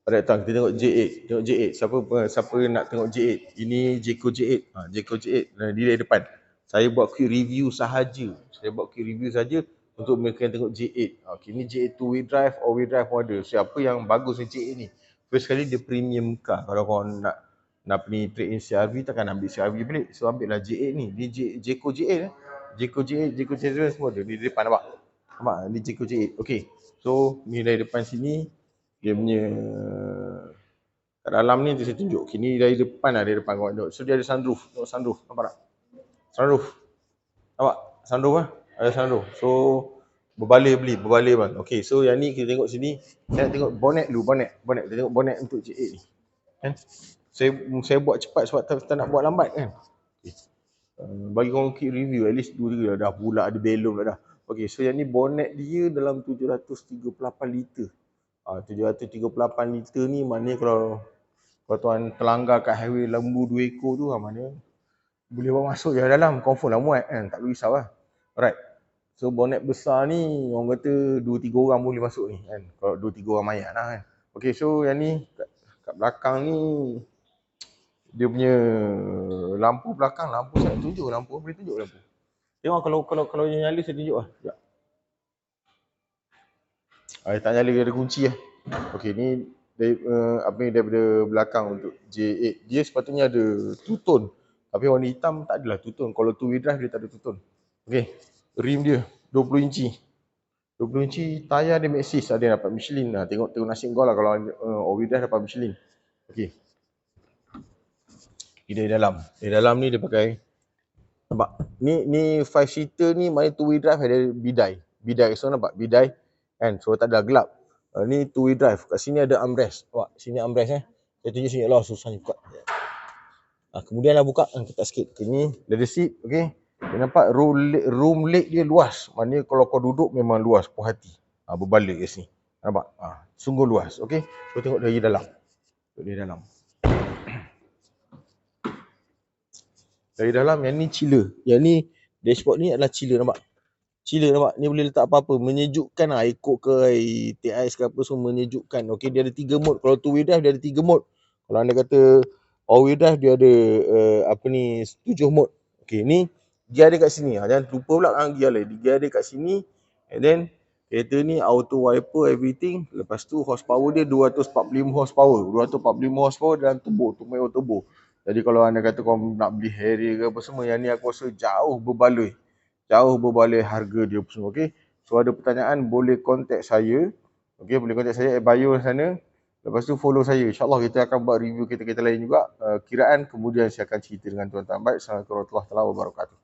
Pada datang kita tengok J8. Tengok J8. Siapa nak tengok J8? Ini Jeko J8. Jeko J8 di depan. Saya buat quick review sahaja. Untuk mereka yang tengok J8. Okay, ni J8 two wheel drive, all wheel drive model. Siapa yang bagus ni J8 ni? First sekali dia premium car. Kalau korang nak ni trade in CRV, takkan ambil CRV balik. So ambil lah J8 ni. Ni Jeko J8 Jeko J8, Jeko J8 semua ada. Ni di depan nampak? Nampak? Ni Jeko J8. Okay. So ni dari depan sini dia punya kat dalam ni saya tunjuk. Okay, ni dari depan lah, dari depan korang tengok. So dia ada sunroof. Tengok sunroof. Nampak tak? Sunroof. Nampak? Sunroof lah. Ada sunroof. So berbaloi bang. Okay, so yang ni kita tengok sini. Saya nak tengok bonnet dulu, bonnet. Kita tengok bonnet untuk J8 ni. Kan? Saya buat cepat sebab tak nak buat lambat kan. Okay. Bagi korang quick review, at least 2-3 dah pula ada belon dah. Okay, so yang ni bonnet dia dalam 738 liter. 738 liter ni maknanya kalau tuan terlanggar kat highway lembu 2 ekor tu, maknanya boleh bawa masuk je dalam, confirm lah muat kan, tak perlu risau lah. Alright, so bonnet besar ni orang kata 2-3 orang boleh masuk ni kan, kalau 2-3 orang mayat lah kan. Okay, so yang ni kat belakang ni dia punya lampu belakang, lampu saya tunjuk, lampu boleh tunjuk lampu. Tengok kalau yang nyala saya tunjuk lah. Sekejap. Tak nyala, dia ada kunci lah. Okay, ni daripada belakang untuk J8. Dia sepatutnya ada two-tone. Tapi warna hitam tak adalah two-tone. Kalau two-wheel drive dia tak ada two-tone. Okay, rim dia 20 inci. 20 inci, tayar dia Maxxis, ada yang dapat Michelin lah. Tengok nasib kau lah kalau all-wheel drive dapat Michelin. Okay. Di dalam ni dia pakai, nampak? Ni 5-seater ni, mana 2-wheel drive ada bidai. So nampak bidai kan, so tak ada gelap. Ni 2-wheel drive. Kat sini ada armrest. Nampak? Sini armrest Saya tunjuk sini lah, susah ni buka. Kemudian lah buka, ketat sikit. Okay, ni leather seat. Okay. Dia nampak room leg dia luas. Maknanya kalau kau duduk memang luas, puas hati. Berbalik kat sini. Nampak? Sungguh luas. Okay. So tengok dari dalam. Dari dalam yang ni chiller. Yang ni dashboard ni adalah chiller, nampak? Ni boleh letak apa-apa, menyejukkan lah, ikut ke TIS ke apa, semua menyejukkan. Okay, dia ada 3 mode. Kalau 2 wheel drive dia ada 3 mode. Kalau anda kata all wheel drive dia ada 7 mode. Okay, ni gear ada kat sini. Jangan lupa pula gear lah. Gear ada kat sini. And then kereta ni auto wiper everything. Lepas tu horsepower dia 245 horsepower. 245 horsepower dalam turbo. Jadi kalau anda kata kau nak beli Harrier ke apa semua, yang ni aku rasa jauh berbaloi harga dia semua. Okay, so ada pertanyaan boleh contact saya. Okay, boleh contact saya at bio sana. Lepas tu follow saya, InsyaAllah kita akan buat review kereta-kereta lain juga, kiraan. Kemudian saya akan cerita dengan tuan-tuan. Baik, Assalamualaikum warahmatullahi wabarakatuh.